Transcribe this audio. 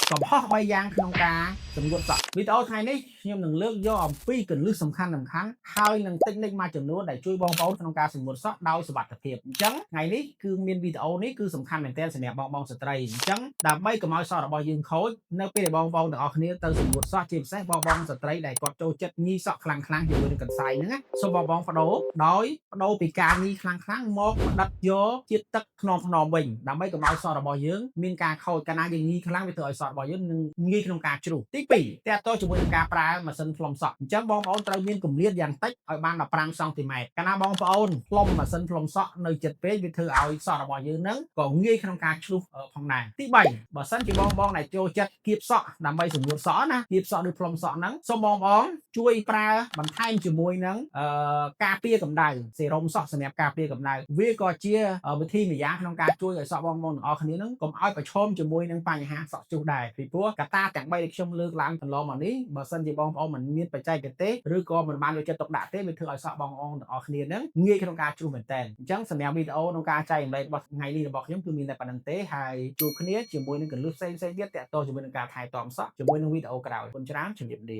ก็เพราะใบยางขนมกาสำรวจสอบวิดีโอไทยนี่ខ្ញុំនឹងលើកយកអំពីគន្លឹះសំខាន់ហើយនឹងតិចនិចមួយចំនួនដែលជួយបងប្អូនក្នុងការសម្ងួតសក់ដោយសុវត្ថិភាពអញ្ចឹងថ្ងៃនេះគឺមានវីដេអូនេះគឺសំខាន់មែនទែនសម្រាប់បងស្ត្រីអញ្ចឹងដើម្បីកុំឲ្យសក់របស់យើងខូចនៅពេលដែលបងប្អូនទាំងអស់គ្នាទៅសម្ងួតសក់ជាពិសេសបងស្ត្រីដែលគាត់ចូលចិត្តញីសក់ខ្លាំងៗជាមួយនឹងកន្សែងហ្នឹងណាសូមបងបដូរពីការញីខ្លាំងមកផ្ដិតយកជាតិទឹកថ្នមវិញដើម្បីកុំឲ្យសក់របស់យើងមានការខូចកាលណាយើងញីខ្លាំងវាធ្វើឲ្យសក់របស់យើងនឹងងាយក្នុងការជ្រុះទី2តើតើជាមួយនឹងការប្រើម៉ាស៊ីនផ្លុំសក់អញ្ចឹងបងប្អូនត្រូវមានគម្លាតយ៉ាងតិចឲ្យបាន15សង់ទីម៉ែត្រកាលណាបងប្អូនផ្លុំម៉ាស៊ីនផ្លុំសក់នៅចិត្តពេកវាធ្វើឲ្យសក់របស់យើងហ្នឹងក៏ងាយក្នុងការជ្រុះផងដែរទី3បើសិនជាបងដែលចូលចិត្តគៀបសក់ដើម្បីសម្ងួតសក់ណាគៀបសក់ឬផ្លុំសក់ហ្នឹងសូមបងប្អូនជួយប្រើបន្ថែមជាមួយនឹងការពារកម្ដៅសេរ៉ុមសក់សម្រាប់ការពារកម្ដៅវាក៏ជាវិធីម្យ៉ាងក្នុងការជួយឲ្យសក់បងប្អូនទាំងអស់គ្នាហ្នឹងកុំឲ្យប្រឈមជាមួយនឹងបញ្ហាសក់ជ្រុះដែរពីព្រោះកត្តាទាំង3ដែលខ្ញុំលើកឡើងកន្លងមកនេះបើសិនជាបងប្អូនមិនមានបច្ចេកទេសឬក៏មិនបានយកចិត្តទុកដាក់ទេវាធ្វើឲ្យសក់បងប្អូនទាំងអស់គ្នាហ្នឹងងាយក្នុងការជ្រុះមែនតើអញ្ចឹងសម្រាប់វីដេអូក្នុងការចែករំលែករបស់ថ្ងៃនេះរបស់ខ្ញុំគឺមានតែប៉ុណ្្នឹងទេហើយជួបគ្នាជាមួយនឹងកន្លឹះផ្សេងទៀតតាក់ទងជាមួយនឹងការថែទាំសក់ជាមួយនឹងវីដេអូក្រោយអរគុណច្រើនជំរាបលា